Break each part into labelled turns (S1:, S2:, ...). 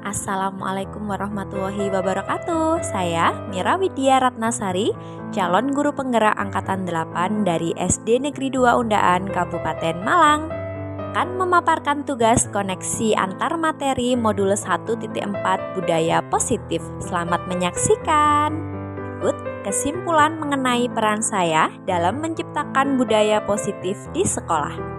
S1: Assalamualaikum warahmatullahi wabarakatuh. Saya Mira Widya Ratnasari, calon guru penggerak angkatan 8 dari SD Negeri 2 Undaan, Kabupaten Malang. Akan memaparkan tugas koneksi antar materi modul 1.4 Budaya Positif. Selamat menyaksikan. Berikut kesimpulan mengenai peran saya dalam menciptakan budaya positif di sekolah.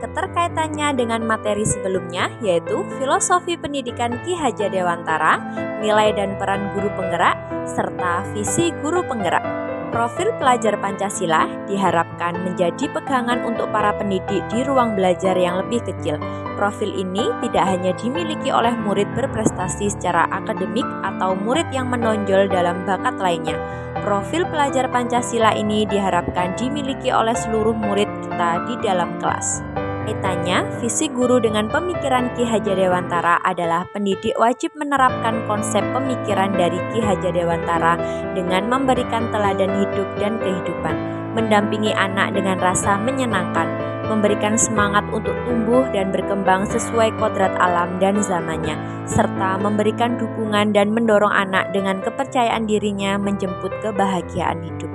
S1: Keterkaitannya dengan materi sebelumnya, yaitu filosofi pendidikan Ki Hajar Dewantara, nilai dan peran guru penggerak, serta visi guru penggerak. Profil pelajar Pancasila diharapkan menjadi pegangan untuk para pendidik di ruang belajar yang lebih kecil. Profil ini tidak hanya dimiliki oleh murid berprestasi secara akademik atau murid yang menonjol dalam bakat lainnya. Profil pelajar Pancasila ini diharapkan dimiliki oleh seluruh murid kita di dalam kelas. Kaitannya, visi guru dengan pemikiran Ki Hajar Dewantara adalah pendidik wajib menerapkan konsep pemikiran dari Ki Hajar Dewantara dengan memberikan teladan hidup dan kehidupan, mendampingi anak dengan rasa menyenangkan, memberikan semangat untuk tumbuh dan berkembang sesuai kodrat alam dan zamannya, serta memberikan dukungan dan mendorong anak dengan kepercayaan dirinya menjemput kebahagiaan hidup.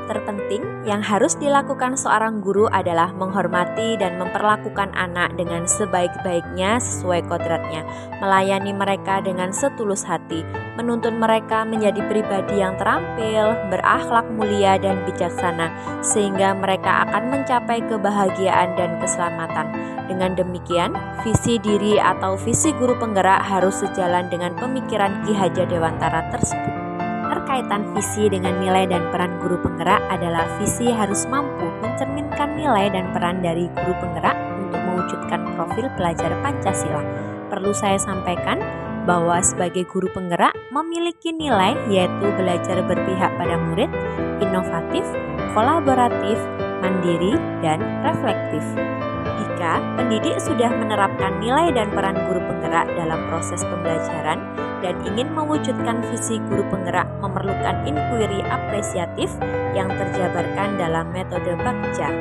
S1: Terpenting yang harus dilakukan seorang guru adalah menghormati dan memperlakukan anak dengan sebaik-baiknya sesuai kodratnya, melayani mereka dengan setulus hati, menuntun mereka menjadi pribadi yang terampil, berakhlak mulia dan bijaksana, sehingga mereka akan mencapai kebahagiaan dan keselamatan. Dengan demikian, visi diri atau visi guru penggerak harus sejalan dengan pemikiran Ki Hajar Dewantara tersebut. Terkaitan visi dengan nilai dan peran guru penggerak adalah visi harus mampu mencerminkan nilai dan peran dari guru penggerak untuk mewujudkan profil pelajar Pancasila. Perlu saya sampaikan bahwa sebagai guru penggerak memiliki nilai yaitu belajar berpihak pada murid, inovatif, kolaboratif, mandiri, dan reflektif. Jika pendidik sudah menerapkan nilai dan peran guru penggerak dalam proses pembelajaran dan ingin mewujudkan visi guru penggerak memerlukan inquiry apresiatif yang terjabarkan dalam metode Bagja.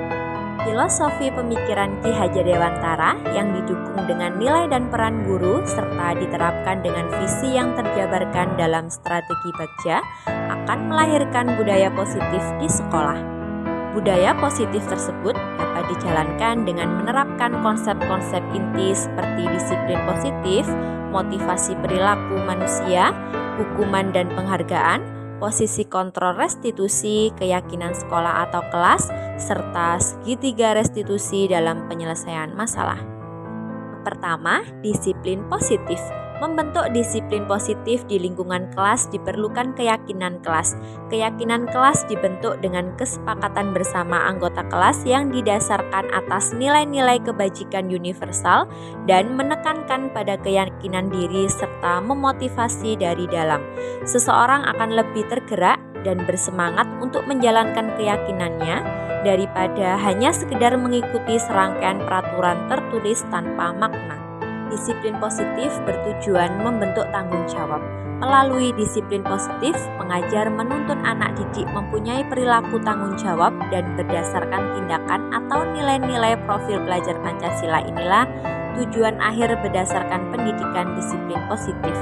S1: Filosofi pemikiran Ki Hajar Dewantara yang didukung dengan nilai dan peran guru serta diterapkan dengan visi yang terjabarkan dalam strategi Bagja akan melahirkan budaya positif di sekolah. Budaya positif tersebut dapat dijalankan dengan menerapkan konsep-konsep inti seperti disiplin positif, motivasi perilaku manusia, hukuman dan penghargaan, posisi kontrol restitusi, keyakinan sekolah atau kelas, serta segitiga restitusi dalam penyelesaian masalah. Pertama, disiplin positif. Membentuk disiplin positif di lingkungan kelas diperlukan keyakinan kelas. Keyakinan kelas dibentuk dengan kesepakatan bersama anggota kelas yang didasarkan atas nilai-nilai kebajikan universal dan menekankan pada keyakinan diri serta memotivasi dari dalam. Seseorang akan lebih tergerak dan bersemangat untuk menjalankan keyakinannya daripada hanya sekedar mengikuti serangkaian peraturan tertulis tanpa makna. Disiplin positif bertujuan membentuk tanggung jawab. Melalui disiplin positif, pengajar menuntun anak didik mempunyai perilaku tanggung jawab dan berdasarkan tindakan atau nilai-nilai profil pelajar Pancasila inilah tujuan akhir berdasarkan pendidikan disiplin positif.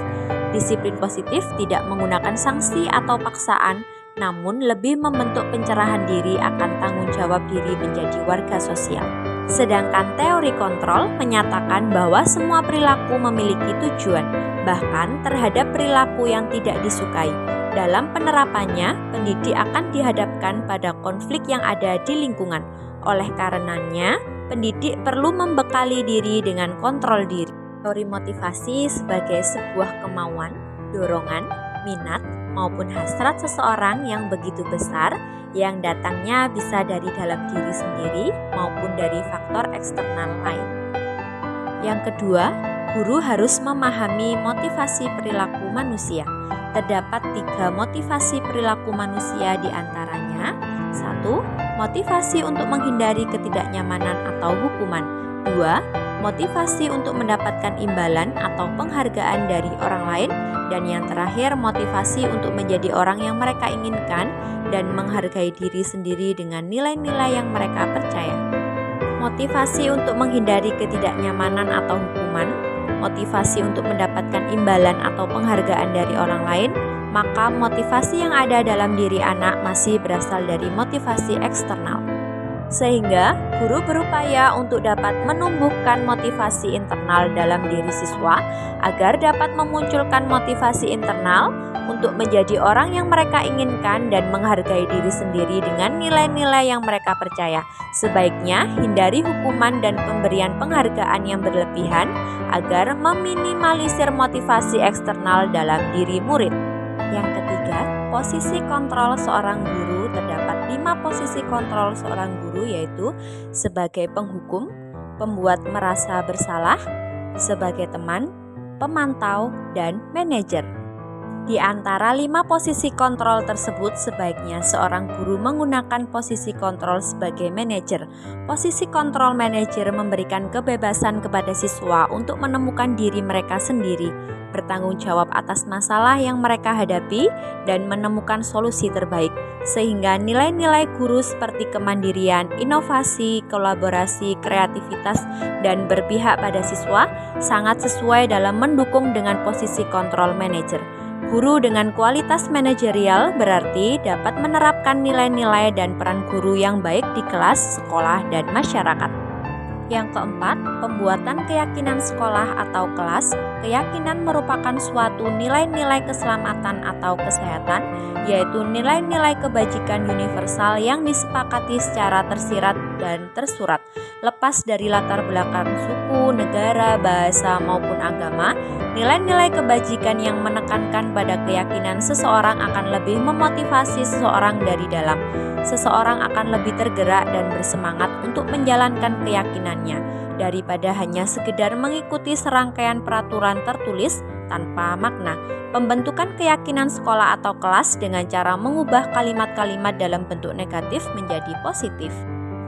S1: Disiplin positif tidak menggunakan sanksi atau paksaan, namun lebih membentuk pencerahan diri akan tanggung jawab diri menjadi warga sosial. Sedangkan teori kontrol menyatakan bahwa semua perilaku memiliki tujuan, bahkan terhadap perilaku yang tidak disukai. Dalam penerapannya, pendidik akan dihadapkan pada konflik yang ada di lingkungan. Oleh karenanya, pendidik perlu membekali diri dengan kontrol diri. Teori motivasi sebagai sebuah kemauan, dorongan, minat, maupun hasrat seseorang yang begitu besar yang datangnya bisa dari dalam diri sendiri maupun dari faktor eksternal lain. Yang kedua, guru harus memahami motivasi perilaku manusia. Terdapat 3 motivasi perilaku manusia diantaranya. 1. Motivasi untuk menghindari ketidaknyamanan atau hukuman. 2. Motivasi untuk mendapatkan imbalan atau penghargaan dari orang lain. Dan yang terakhir, motivasi untuk menjadi orang yang mereka inginkan dan menghargai diri sendiri dengan nilai-nilai yang mereka percaya. Motivasi untuk menghindari ketidaknyamanan atau hukuman motivasi untuk mendapatkan imbalan atau penghargaan dari orang lain, maka motivasi yang ada dalam diri anak masih berasal dari motivasi eksternal. Sehingga guru berupaya untuk dapat menumbuhkan motivasi internal dalam diri siswa agar dapat memunculkan motivasi internal untuk menjadi orang yang mereka inginkan dan menghargai diri sendiri dengan nilai-nilai yang mereka percaya. Sebaiknya hindari hukuman dan pemberian penghargaan yang berlebihan agar meminimalisir motivasi eksternal dalam diri murid. Yang ketiga, posisi kontrol seorang guru. Terdapat 5 posisi kontrol seorang guru, yaitu sebagai penghukum, pembuat merasa bersalah, sebagai teman, pemantau, dan manajer. Di antara 5 posisi kontrol tersebut, sebaiknya seorang guru menggunakan posisi kontrol sebagai manajer. Posisi kontrol manajer memberikan kebebasan kepada siswa untuk menemukan diri mereka sendiri, bertanggung jawab atas masalah yang mereka hadapi, dan menemukan solusi terbaik. Sehingga nilai-nilai guru seperti kemandirian, inovasi, kolaborasi, kreativitas, dan berpihak pada siswa sangat sesuai dalam mendukung dengan posisi kontrol manajer. Guru dengan kualitas manajerial berarti dapat menerapkan nilai-nilai dan peran guru yang baik di kelas, sekolah, dan masyarakat. Yang keempat, pembuatan keyakinan sekolah atau kelas. Keyakinan merupakan suatu nilai-nilai keselamatan atau kesehatan, yaitu nilai-nilai kebajikan universal yang disepakati secara tersirat dan tersurat, lepas dari latar belakang suku, negara, bahasa, maupun agama. Nilai-nilai kebajikan yang menekankan pada keyakinan seseorang akan lebih memotivasi seseorang dari dalam. Seseorang akan lebih tergerak dan bersemangat untuk menjalankan keyakinannya daripada hanya sekedar mengikuti serangkaian peraturan tertulis tanpa makna. Pembentukan keyakinan sekolah atau kelas dengan cara mengubah kalimat-kalimat dalam bentuk negatif menjadi positif.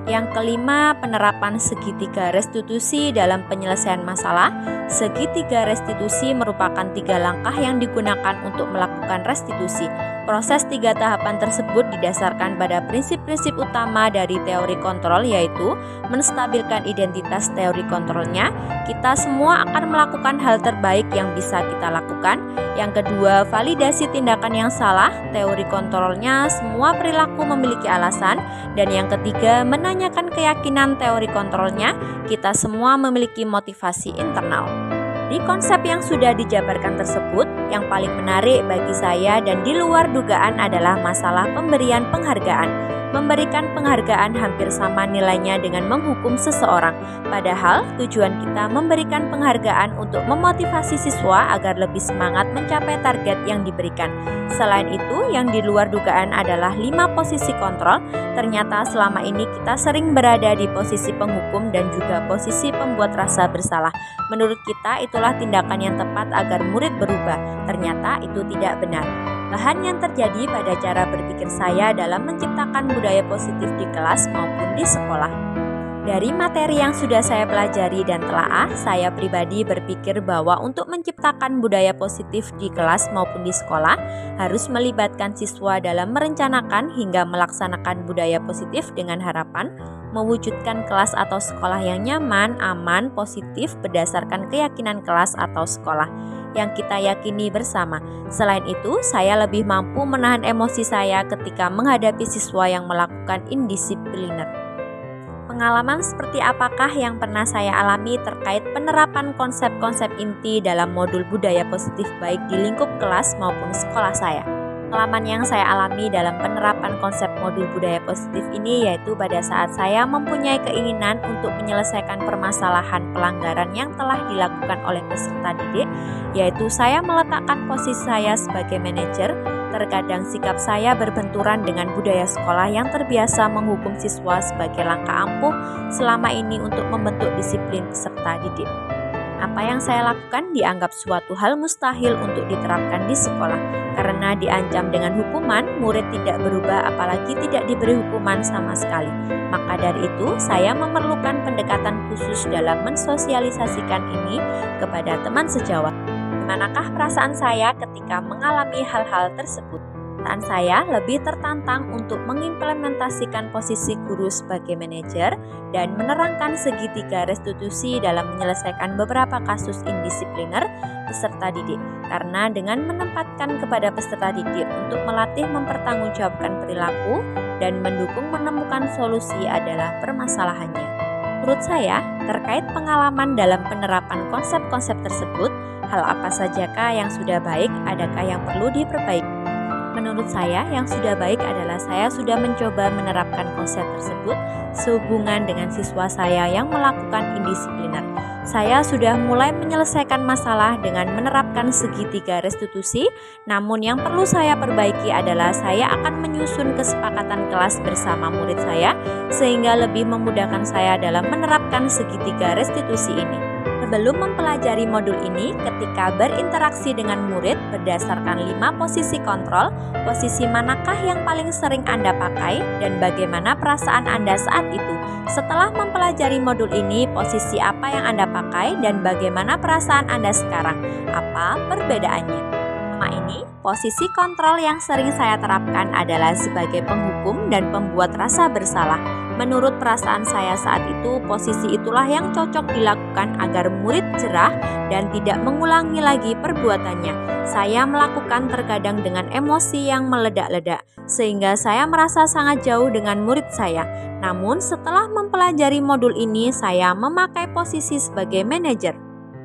S1: Yang kelima, penerapan segitiga restitusi dalam penyelesaian masalah. Segitiga restitusi merupakan 3 langkah yang digunakan untuk melakukan restitusi. Proses 3 tahapan tersebut didasarkan pada prinsip-prinsip utama dari teori kontrol, yaitu menstabilkan identitas teori kontrolnya. Kita semua akan melakukan hal terbaik yang bisa kita lakukan. Yang kedua, validasi tindakan yang salah. Teori kontrolnya semua perilaku memiliki alasan. Dan yang ketiga, menanyakan keyakinan teori kontrolnya. Kita semua memiliki motivasi internal. Di konsep yang sudah dijabarkan tersebut, yang paling menarik bagi saya dan di luar dugaan adalah masalah pemberian penghargaan. Memberikan penghargaan hampir sama nilainya dengan menghukum seseorang. Padahal tujuan kita memberikan penghargaan untuk memotivasi siswa agar lebih semangat mencapai target yang diberikan. Selain itu, yang di luar dugaan adalah 5 posisi kontrol. Ternyata selama ini kita sering berada di posisi penghukum dan juga posisi pembuat rasa bersalah. Menurut kita itulah tindakan yang tepat agar murid berubah. Ternyata itu tidak benar. Bahan yang terjadi pada cara berpikir saya dalam menciptakan budaya positif di kelas maupun di sekolah. Dari materi yang sudah saya pelajari dan telaah, saya pribadi berpikir bahwa untuk menciptakan budaya positif di kelas maupun di sekolah harus melibatkan siswa dalam merencanakan hingga melaksanakan budaya positif dengan harapan mewujudkan kelas atau sekolah yang nyaman, aman, positif berdasarkan keyakinan kelas atau sekolah yang kita yakini bersama. Selain itu, saya lebih mampu menahan emosi saya ketika menghadapi siswa yang melakukan indisipliner. Pengalaman seperti apakah yang pernah saya alami terkait penerapan konsep-konsep inti dalam modul budaya positif baik di lingkup kelas maupun sekolah saya? Pengalaman yang saya alami dalam penerapan konsep modul budaya positif ini yaitu pada saat saya mempunyai keinginan untuk menyelesaikan permasalahan pelanggaran yang telah dilakukan oleh peserta didik, yaitu saya meletakkan posisi saya sebagai manajer. Terkadang sikap saya berbenturan dengan budaya sekolah yang terbiasa menghukum siswa sebagai langkah ampuh selama ini untuk membentuk disiplin peserta didik. Apa yang saya lakukan dianggap suatu hal mustahil untuk diterapkan di sekolah. Karena diancam dengan hukuman, murid tidak berubah apalagi tidak diberi hukuman sama sekali. Maka dari itu, saya memerlukan pendekatan khusus dalam mensosialisasikan ini kepada teman sejawat. Bagaimanakah perasaan saya ketika mengalami hal-hal tersebut? Perasaan saya lebih tertantang untuk mengimplementasikan posisi guru sebagai manajer dan menerangkan segitiga restitusi dalam menyelesaikan beberapa kasus indisipliner peserta didik. Karena dengan menempatkan kepada peserta didik untuk melatih mempertanggungjawabkan perilaku dan mendukung menemukan solusi adalah permasalahannya. Menurut saya, terkait pengalaman dalam penerapan konsep-konsep tersebut, hal apa sajakah yang sudah baik, adakah yang perlu diperbaiki? Menurut saya, yang sudah baik adalah saya sudah mencoba menerapkan konsep tersebut sehubungan dengan siswa saya yang melakukan indisipliner. Saya sudah mulai menyelesaikan masalah dengan menerapkan segitiga restitusi, namun yang perlu saya perbaiki adalah saya akan menyusun kesepakatan kelas bersama murid saya sehingga lebih memudahkan saya dalam menerapkan segitiga restitusi ini. Sebelum mempelajari modul ini, ketika berinteraksi dengan murid berdasarkan 5 posisi kontrol, posisi manakah yang paling sering Anda pakai dan bagaimana perasaan Anda saat itu? Setelah mempelajari modul ini, posisi apa yang Anda pakai dan bagaimana perasaan Anda sekarang? Apa perbedaannya? Ini, posisi kontrol yang sering saya terapkan adalah sebagai penghukum dan pembuat rasa bersalah. Menurut perasaan saya saat itu, posisi itulah yang cocok dilakukan agar murid jerah dan tidak mengulangi lagi perbuatannya. Saya melakukan terkadang dengan emosi yang meledak-ledak, sehingga saya merasa sangat jauh dengan murid saya. Namun setelah mempelajari modul ini, saya memakai posisi sebagai manajer.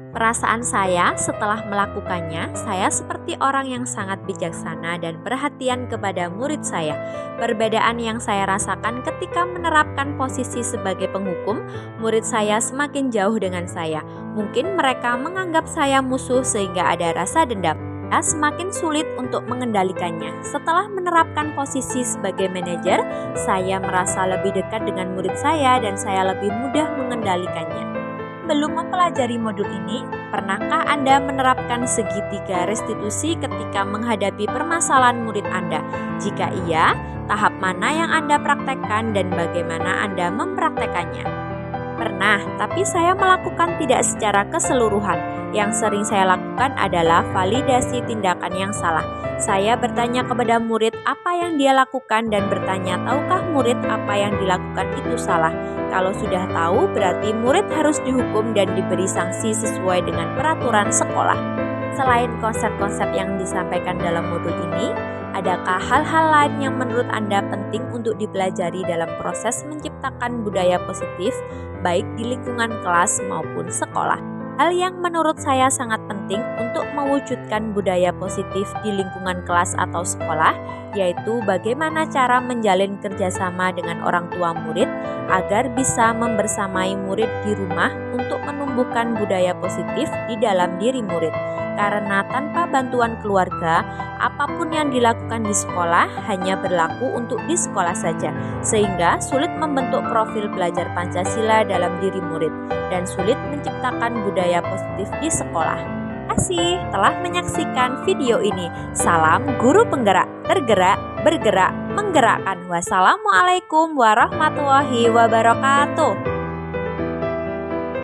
S1: Perasaan saya setelah melakukannya, saya seperti orang yang sangat bijaksana dan perhatian kepada murid saya. Perbedaan yang saya rasakan ketika menerapkan posisi sebagai penghukum, murid saya semakin jauh dengan saya. Mungkin mereka menganggap saya musuh sehingga ada rasa dendam. Semakin sulit untuk mengendalikannya. Setelah menerapkan posisi sebagai manajer, saya merasa lebih dekat dengan murid saya dan saya lebih mudah mengendalikannya. Belum mempelajari modul ini, pernahkah Anda menerapkan segitiga restitusi ketika menghadapi permasalahan murid Anda? Jika iya, tahap mana yang Anda praktekkan dan bagaimana Anda mempraktekannya? Pernah, tapi saya melakukan tidak secara keseluruhan. Yang sering saya lakukan adalah validasi tindakan yang salah. Saya bertanya kepada murid apa yang dia lakukan dan bertanya, tahukah murid apa yang dilakukan itu salah? Kalau sudah tahu, berarti murid harus dihukum dan diberi sanksi sesuai dengan peraturan sekolah. Selain konsep-konsep yang disampaikan dalam modul ini, adakah hal-hal lain yang menurut Anda penting untuk dipelajari dalam proses menciptakan budaya positif, baik di lingkungan kelas maupun sekolah? Hal yang menurut saya sangat penting untuk mewujudkan budaya positif di lingkungan kelas atau sekolah, yaitu bagaimana cara menjalin kerjasama dengan orang tua murid agar bisa membersamai murid di rumah untuk menumbuhkan budaya positif di dalam diri murid. Karena tanpa bantuan keluarga, apapun yang dilakukan di sekolah hanya berlaku untuk di sekolah saja, sehingga sulit membentuk profil belajar Pancasila dalam diri murid dan sulit menciptakan budaya positif di sekolah. Terima kasih telah menyaksikan video ini. Salam guru penggerak, tergerak, bergerak, menggerakkan. Wassalamualaikum warahmatullahi wabarakatuh.